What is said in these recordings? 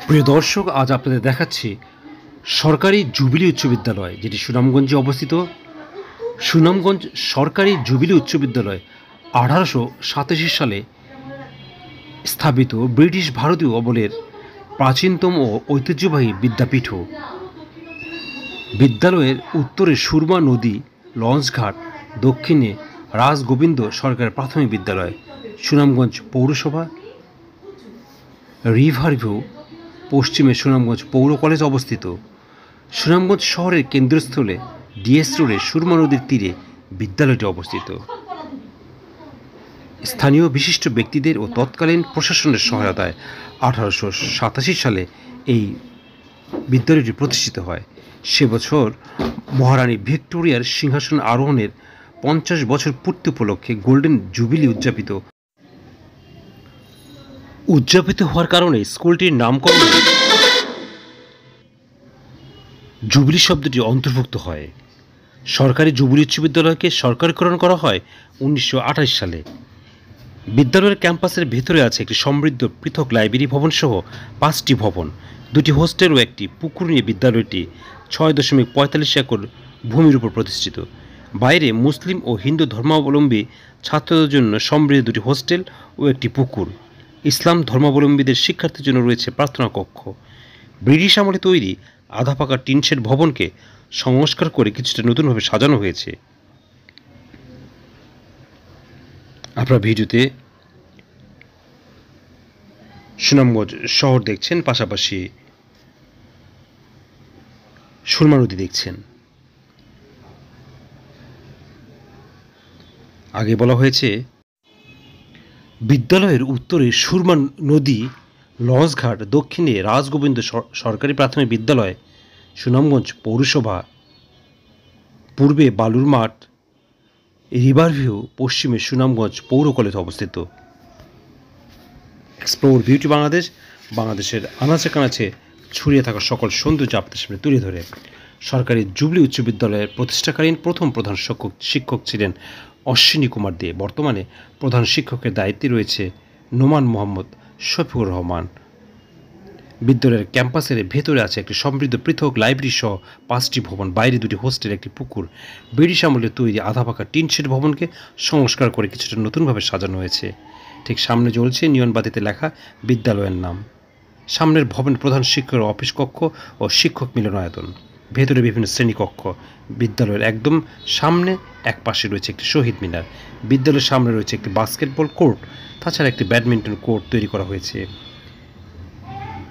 প্রিয় দর্শক, আজ আপনাদের দেখাচ্ছি সরকারি জুবিলি উচ্চ বিদ্যালয়, যেটি সুনামগঞ্জে অবস্থিত। সুনামগঞ্জ সরকারি জুবিলি উচ্চ বিদ্যালয় 1887 সালে স্থাপিত ব্রিটিশ ভারতীয় আমলের প্রাচীনতম ও ঐতিহ্যবাহী বিদ্যাপীঠ। বিদ্যালয়ের উত্তরে সুরমা নদী লঞ্চঘাট, দক্ষিণে রাজগোবিন্দ সরকারি প্রাথমিক বিদ্যালয়, সুনামগঞ্জ পৌরসভা, রিভারভিউ, পশ্চিমে সুনামগঞ্জ পৌর কলেজ অবস্থিত। সুনামগঞ্জ শহরের কেন্দ্রস্থলে ডিএস রোডে সুরমা নদীর তীরে বিদ্যালয়টি অবস্থিত। স্থানীয় বিশিষ্ট ব্যক্তিদের ও তৎকালীন প্রশাসনের সহায়তায় 1887 সালে এই বিদ্যালয়টি প্রতিষ্ঠিত হয়। সে বছর মহারানী ভিক্টোরিয়ার সিংহাসন আরোহণের 50 বছর পূর্তি উপলক্ষে গোল্ডেন জুবিলি উদযাপিত হওয়ার কারণে স্কুলটির নামকরণ জুবিলি শব্দটি অন্তর্ভুক্ত হয়। সরকারি জুবিলি উচ্চ বিদ্যালয়কে সরকারিকরণ করা হয় 1928 সালে। বিদ্যালয়ের ক্যাম্পাসের ভেতরে আছে একটি সমৃদ্ধ পৃথক লাইব্রেরি ভবন সহ 5টি ভবন, 2টি হোস্টেল ও একটি পুকুর নিয়ে বিদ্যালয়টি 6.45 একর ভূমির উপর প্রতিষ্ঠিত। বাইরে মুসলিম ও হিন্দু ধর্মাবলম্বী ছাত্রদের জন্য সমৃদ্ধ 2টি হোস্টেল ও একটি পুকুর। ইসলাম ধর্মাবলম্বীদের শিক্ষার্থীর জন্য রয়েছে প্রার্থনা কক্ষ। ব্রিটিশ আমলে তৈরি আধা পাকা টিনশেড ভবনকে সংস্কার করে কিছুটা নতুনভাবে সাজানো হয়েছে। আপনারা ভিডিওতে সুনামগঞ্জ শহর দেখছেন, পাশাপাশি সুরমা নদী দেখছেন। আগে বলা হয়েছে বিদ্যালয়ের উত্তরে সুরমা নদী লঞ্চঘাট, দক্ষিণে রাজগোবিন্দ সরকারি প্রাথমিক বিদ্যালয়, সুনামগঞ্জ পৌরসভা, পূর্বে বালুর মাঠ, রিভারভিউ, পশ্চিমে সুনামগঞ্জ পৌর কলেজ অবস্থিত। এক্সপ্লোর বিউটি বাংলাদেশ, বাংলাদেশের আনাচে কানাচে ছড়িয়ে থাকা সকল সৌন্দর্য আপনাদের সামনে তুলে ধরে। সরকারি জুবিলি উচ্চ বিদ্যালয়ের প্রতিষ্ঠাকালীন প্রথম প্রধান শিক্ষক ছিলেন অশ্বিনী কুমার দে। বর্তমানে প্রধান শিক্ষকের দায়িত্বে রয়েছে নোমান মোহাম্মদ শফিকুর রহমান। বিদ্যালয়ের ক্যাম্পাসের ভেতরে আছে একটি সমৃদ্ধ পৃথক লাইব্রেরি সহ 5টি ভবন, বাইরে 2টি হোস্টেল, একটি পুকুর। ব্রিটিশ আমলে তৈরি আধা পাকা টিনশেড ভবনকে সংস্কার করে কিছুটা নতুনভাবে সাজানো হয়েছে। ঠিক সামনে জ্বলছে নিয়ন বাতিতে লেখা বিদ্যালয়ের নাম। সামনের ভবনের প্রধান শিক্ষকের অফিস কক্ষ ও শিক্ষক মিলনায়তন, ভেতরে বিভিন্ন শ্রেণীকক্ষ। বিদ্যালয়ের একদম সামনে এক পাশে রয়েছে একটি শহীদ মিনার। বিদ্যালয়ের সামনে রয়েছে একটি বাস্কেটবল কোর্ট, তাছাড়া একটি ব্যাডমিন্টন কোর্ট তৈরি করা হয়েছে।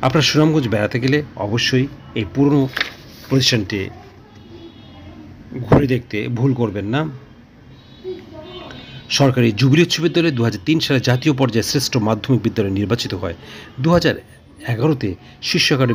আপনারা সুনামগঞ্জ বেড়াতে গেলে অবশ্যই এই পুরনো প্রতিষ্ঠানটি ঘুরে দেখতে ভুল করবেন না। সরকারি জুবিলি উচ্চ বিদ্যালয় 2003 সালে জাতীয় পর্যায়ে শ্রেষ্ঠ মাধ্যমিক বিদ্যালয় নির্বাচিত হয়। 2011-তে শীর্ষ একাডেমি